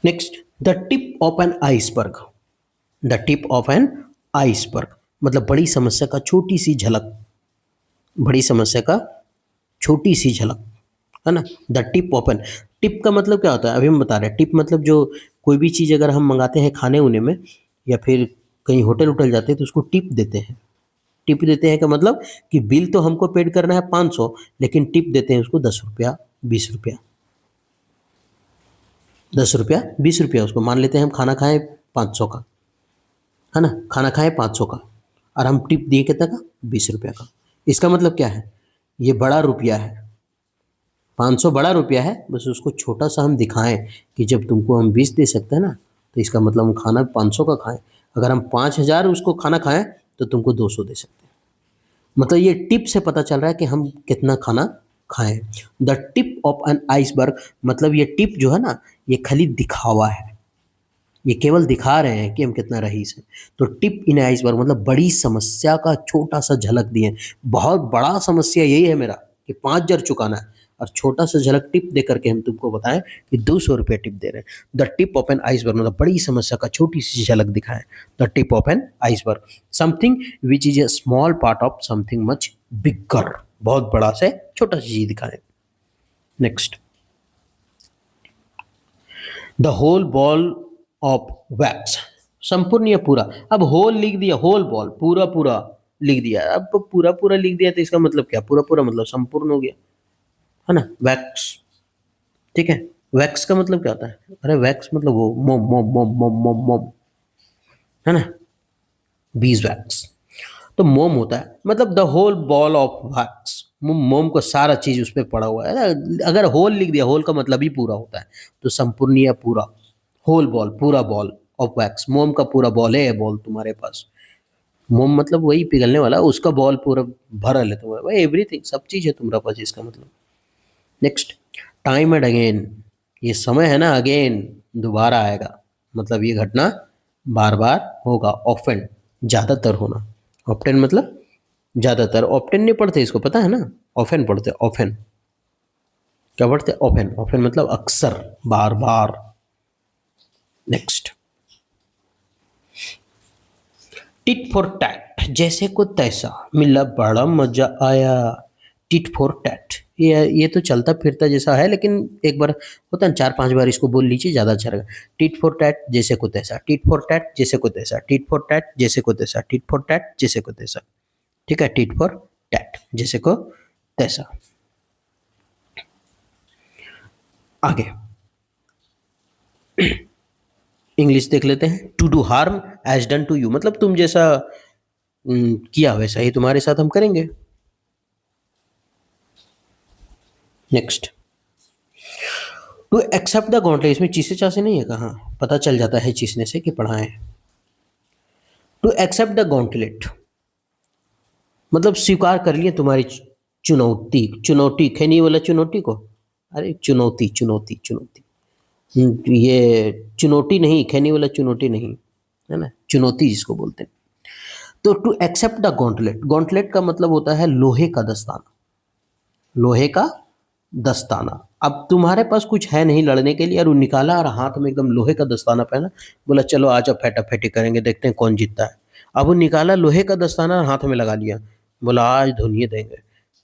Next, the tip of an iceberg. The tip of an iceberg मतलब बड़ी समस्या का छोटी सी झलक, बड़ी समस्या का छोटी सी झलक, है ना? The tip of an, tip का मतलब क्या होता है? अभी हम बता रहे हैं। टिप मतलब जो कोई भी चीज़ अगर हम मंगाते हैं खाने उने में या फिर कहीं होटल उटल जाते हैं तो उसको टिप देते हैं। टिप देते हैं का मतलब कि बिल तो हमको पेड करना है 500, लेकिन टिप देते हैं उसको 10 रुपया, 20 रुपया, 10 रुपया 20 रुपया, उसको मान लेते हैं हम खाना खाएं 500 का, है ना? खाना खाएं 500 का और हम टिप दिए कितना का? 20 रुपया का। इसका मतलब क्या है? ये बड़ा रुपया है, 500 बड़ा रुपया है, बस उसको छोटा सा हम दिखाएं कि जब तुमको हम 20 दे सकते हैं ना, तो इसका मतलब हम खाना 500 का खाएं। अगर हम 5,000 उसको खाना खाएं तो तुमको 200 दे सकते हैं। मतलब ये टिप से पता चल रहा है कि हम कितना खाना खाएं। The tip of an iceberg मतलब ये टिप जो है ना, ये खाली दिखावा है, ये केवल दिखा रहे हैं कि हम कितना रईस हैं। तो टिप इन आइसबर्ग मतलब बड़ी समस्या का छोटा सा झलक दिए। बहुत बड़ा समस्या यही है मेरा कि 5,000 चुकाना है, और छोटा सा झलक टिप दे करके हम तुमको बताएं कि 200 रुपये टिप दे रहे हैं। The tip of an iceberg मतलब बड़ी समस्या का छोटी सी झलक दिखाएं। The tip of an iceberg, something which is a small part of something much bigger, बहुत बड़ा से छोटा सी चीज दिखाएं। Next, the whole ball of wax, संपूर्ण या पूरा। अब होल लिख दिया, होल बॉल, पूरा पूरा लिख दिया। अब पूरा पूरा लिख दिया तो इसका मतलब क्या? पूरा पूरा मतलब संपूर्ण हो गया, है ना? वैक्स, ठीक है। वैक्स का मतलब क्या होता है? अरे वैक्स मतलब वो मोम मोम मोम मोम मोम मोम, है ना? Bees wax. तो मोम होता है मतलब the whole ball of wax, मोम को सारा चीज उस पर पड़ा हुआ है ना। अगर होल लिख दिया, होल का मतलब ही पूरा होता है, तो संपूर्ण या पूरा, होल बॉल, पूरा बॉल ऑफ वैक्स, मोम का पूरा बॉल है बॉल तुम्हारे पास। मोम मतलब वही पिघलने वाला, उसका बॉल पूरा भरल है तुम्हारे भाई, एवरीथिंग, सब चीज है तुम्हारे पास, इसका मतलब। नेक्स्ट, टाइम एंड अगेन, ये समय है ना, अगेन दोबारा आएगा, मतलब ये घटना बार बार होगा। ऑफन, ज़्यादातर होना। ऑफ्टन मतलब ज़्यादातर। ऑफ्टन नहीं पढ़ते इसको, पता है ना, ऑफन पढ़ते, ऑफन। क्या पढ़ते? ऑफन। ऑफन मतलब अक्सर, बार बार। नेक्स्ट, टिट फॉर टैट, जैसे को तैसा, मिला बड़ा मजा आया। टिट फॉर टैट, ये तो चलता फिरता जैसा है, लेकिन एक बार होता है 4-5 बार इसको बोल लीजिए, ज़्यादा अच्छा रहेगा। टिट फॉर टैट, जैसे को तैसा। टिट फॉर टैट, जैसे को तैसा। टिट फॉर टैट, जैसे को तैसा। टिट फॉर टैट, जैसे को तैसा। ठीक है, टिट फॉर टैट, जैसे को तैसा। आगे इंग्लिश देख लेते हैं। To do harm as done to you, मतलब तुम जैसा किया वैसा ही तुम्हारे साथ हम करेंगे। Next, to accept the gauntlet, इसमें चीसे चासे नहीं है, कहाँ पता चल जाता है चीसने से कि पढ़ा है। टू एक्सेप्ट द गॉन्टलेट मतलब स्वीकार कर लिए तुम्हारी चुनौती। चुनौती, खैनी वाला चुनौती को, अरे चुनौती चुनौती चुनौती। ये चुनौती नहीं, खैनी वाला चुनौती नहीं, है ना, चुनौती जिसको बोलते हैं। तो to accept the gauntlet, gauntlet का मतलब होता है लोहे का दस्ताना। लोहे का दस्ताना। अब तुम्हारे पास कुछ है नहीं लड़ने के लिए, और वो निकाला और हाथ में एकदम लोहे का दस्ताना पहना, बोला चलो आज अब फेटाफेटी करेंगे, देखते हैं कौन जीतता है। अब वो निकाला लोहे का दस्ताना और हाथ में लगा लिया, बोला आज धुनिये देंगे।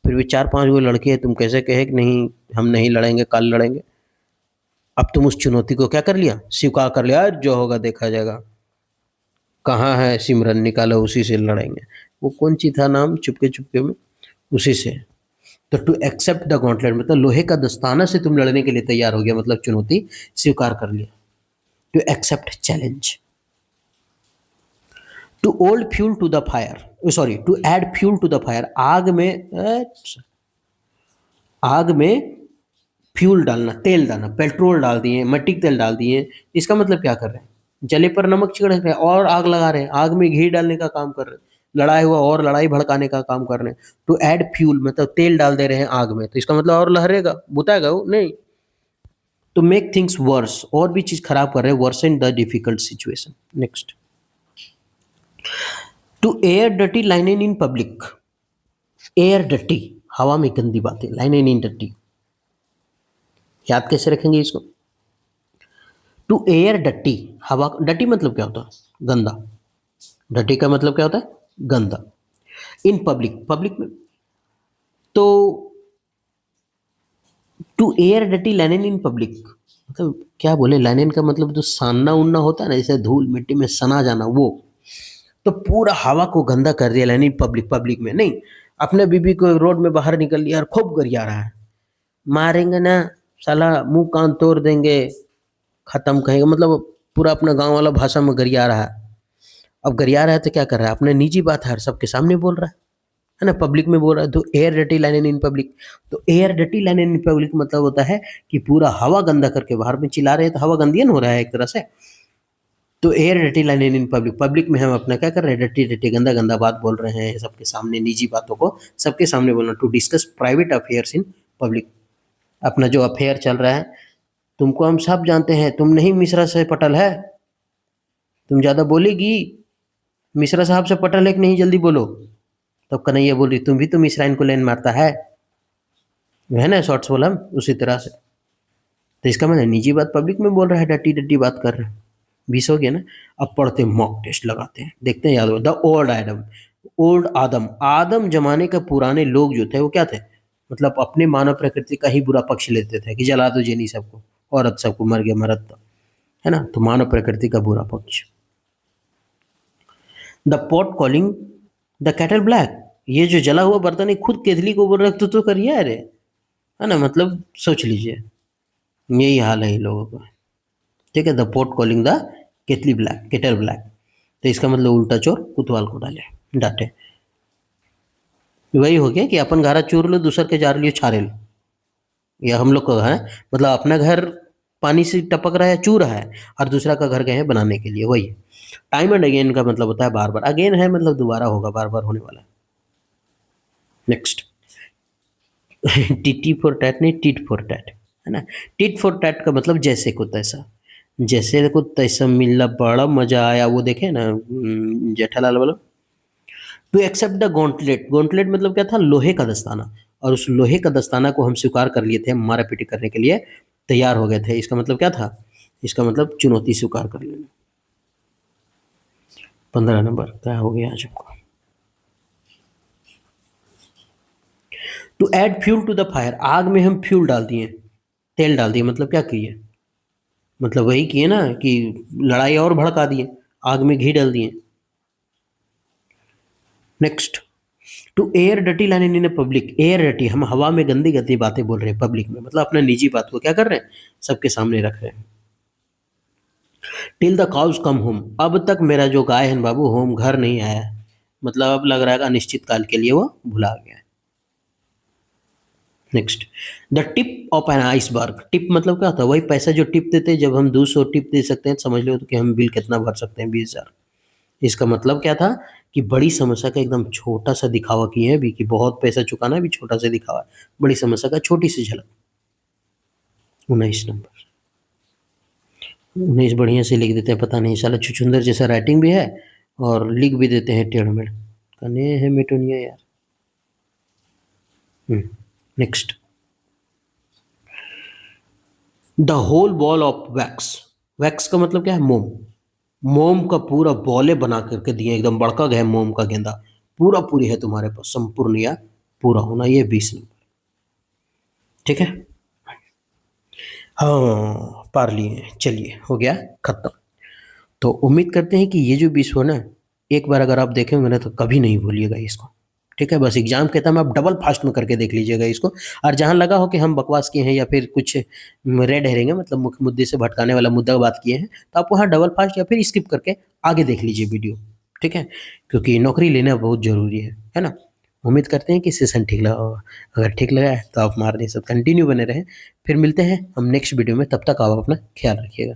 फिर भी 4-5 वो लड़के हैं, तुम कैसे कहे कि नहीं हम नहीं लड़ेंगे, कल लड़ेंगे। अब तुम उस चुनौती को क्या कर लिया, स्वीकार कर लिया, जो होगा देखा जाएगा। कहाँ है सिमरन, निकालो उसी से लड़ेंगे। वो कौन सी था नाम, चुपके चुपके में, उसी से। तो टू एक्सेप्ट द गॉन्टलेट मतलब लोहे का दस्ताना से तुम लड़ने के लिए तैयार हो गया, मतलब चुनौती स्वीकार कर लिया। To accept challenge. To old fuel to the fire, sorry to add fuel to the fire, आग में फ्यूल डालना, तेल डालना, पेट्रोल डाल दिए, मिट्टी का तेल डाल दिए, इसका मतलब क्या कर रहे हैं, जले पर नमक छिड़क रहे हैं और आग लगा रहे हैं, आग में घी डालने का काम कर रहे हैं, लड़ाई हुआ और लड़ाई भड़काने का काम कर रहे हैं। टू ऐड फ्यूल मतलब तेल डाल दे रहे हैं आग में, तो इसका मतलब और लहरेगा, बुताएगा वो नहीं। तो मेक थिंग्स वर्स, और भी चीज खराब कर रहे हैं, worse in the difficult situation. Next, to air dirty लाइनें इन पब्लिक। एयर डर्टी, हवा में गंदी बातें, लाइनें इन डर्टी, याद कैसे रखेंगे इसको। टू एयर डट्टी, हवा, डट्टी मतलब क्या होता है, गंदा। डट्टी का मतलब क्या होता है, गंदा। इन पब्लिक, पब्लिक में। तो टू एयर डट्टी लाइनेन इन पब्लिक मतलब क्या बोले, लाइनेन का मतलब जो सानना उनना होता है ना, जैसे धूल मिट्टी में सना जाना, वो। तो पूरा हवा को गंदा कर दिया लाइनेन पब्लिक, पब्लिक में नहीं। अपने बीबी को रोड में बाहर निकल लिया और खूब गरिया रहा है, मारेंगे ना साला, मुंह कान तोड़ देंगे, खत्म कहेंगे, मतलब पूरा अपना गांव वाला भाषा में गरिया रहा है। अब गरिया रहा है तो क्या कर रहा है, अपने निजी बात हर सबके सामने बोल रहा है ना, पब्लिक में बोल रहा है। तो air dirty line in public, तो air dirty line in public मतलब होता है कि पूरा हवा गंदा करके बाहर में चिल्ला रहे हैं, तो हवा गंदियन हो रहा है एक तरह से। तो air dirty line in public, public में हम अपना क्या कर रहे हैं, डर्टी डर्टी गंदा गंदा बात बोल रहे हैं सबके सामने, निजी बातों को सबके सामने बोलना। To discuss private affairs in public, अपना जो अफेयर चल रहा है, तुमको हम सब जानते हैं, तुम नहीं मिश्रा से पटल है, तुम ज़्यादा बोलेगी, मिश्रा साहब से पटल है कि नहीं, जल्दी बोलो। तब कन्हैया बोल रही, तुम भी तो मिश्रा इनको लेन मारता है, है ना शॉर्ट्स बोला उसी तरह से। तो इसका मतलब निजी बात पब्लिक में बोल रहा है, डटी डटी बात कर रहे हैं। 20 हो गया ना। अब पढ़ते मॉक टेस्ट लगाते हैं, देखते हैं याद हो। द ओल्ड आदम, ओल्ड आदम, आदम जमाने के पुराने लोग जो थे वो क्या थे, मतलब अपने मानव प्रकृति का ही बुरा पक्ष लेते थे कि जला दो जेनी सबको, औरत सबको, मर गया मरद तो, है ना, तो मानव प्रकृति का बुरा पक्ष। The pot calling the kettle black, ये जो जला हुआ बर्तन है खुद केतली को बोल रहा है तो करिए अरे, है ना, मतलब सोच लीजिए, यही हाल है इन लोगों का। ठीक है, द पॉट कॉलिंग द केतली ब्लैक, केटल ब्लैक, तो इसका मतलब उल्टा चोर कुतवाल को डाले डांटे। वही हो गया कि अपन घारा चूर लो, दूसर के जार लियो छारे लो, या हम लोग को है, मतलब अपना घर पानी से टपक रहा है, चू रहा है, और दूसरा का घर गए हैं बनाने के लिए, वही। टाइम एंड अगेन का मतलब होता है बार बार, अगेन है मतलब दोबारा होगा, बार बार होने वाला है। नेक्स्ट, टीटी फॉर टैट नहीं, टिट फॉर टैट, है ना। टिट फॉर टैट का मतलब जैसे को तैसा, जैसे देखो तैसा मिला बड़ा मजा आया, वो देखे ना जेठालाल वाला। To accept the gauntlet, gauntlet मतलब क्या था, लोहे का दस्ताना। और उस लोहे का दस्ताना को हम स्वीकार कर लिए थे, हम मारा पीटी करने के लिए तैयार हो गए थे। इसका मतलब क्या था, इसका मतलब चुनौती स्वीकार कर लेना। 15 नंबर क्या हो गया आज आपको। To add fuel to the fire, आग में हम फ्यूल डाल दिए, तेल डाल दिए, मतलब क्या किए, मतलब वही किए ना कि लड़ाई और भड़का दिए, आग में घी डाल दिए। नेक्स्ट, टू एयर डटी लाइन इन पब्लिक, एयर डटी हम हवा में गंदी गंदी बातें बोल रहे हैं पब्लिक में, मतलब अपना निजी बात को क्या कर रहे हैं, सबके सामने रख रहे हैं। Till the cows come home, अब तक मेरा जो गाय है बाबू होम घर नहीं आया, मतलब अब लग रहा है अनिश्चित काल के लिए वो भुला गया है। Next, the tip of an iceberg, tip मतलब क्या होता है, वही पैसा जो टिप देते हैं, जब हम 200 टिप दे सकते हैं, समझ लो तो कि हम बिल कितना भर सकते हैं, 20,000। इसका मतलब क्या था कि बड़ी समस्या का एकदम छोटा सा दिखावा किए हैं अभी, कि बहुत पैसा चुकाना भी छोटा सा दिखावा है, बड़ी समस्या का छोटी सी झलक। 19 नंबर, 19 बढ़िया से लिख देते हैं, पता नहीं साला छुछुंदर जैसा राइटिंग भी है और लिख भी देते हैं टेढ़ मेढ़, कने है मेटोनिया यार। Next, the whole ball of wax, wax का मतलब क्या है, मोम, मोम का पूरा बॉले बना करके दिए, एकदम बड़का गया मोम का गेंदा, पूरा पूरी है तुम्हारे पास, संपूर्ण या पूरा होना, ये 20 नंबर। ठीक है, हाँ पार लिए, चलिए हो गया खत्म। तो उम्मीद करते हैं कि ये जो विषय है ना, एक बार अगर आप देखेंगे ना तो कभी नहीं भूलिएगा इसको। ठीक है, बस एग्जाम के टाइम आप डबल फास्ट में करके देख लीजिएगा इसको। और जहाँ लगा हो कि हम बकवास किए हैं या फिर कुछ रेड हेरिंग है, मतलब मुख्य मुद्दे से भटकाने वाला मुद्दा बात किए हैं, तो आप वहाँ डबल फास्ट या फिर स्किप करके आगे देख लीजिए वीडियो। ठीक है, क्योंकि नौकरी लेना बहुत ज़रूरी है ना। उम्मीद करते हैं कि सेशन ठीक लगा होगा, अगर ठीक लगा है तो आप हमारे साथ कंटिन्यू बने रहें। फिर मिलते हैं हम नेक्स्ट वीडियो में, तब तक आप अपना ख्याल रखिएगा।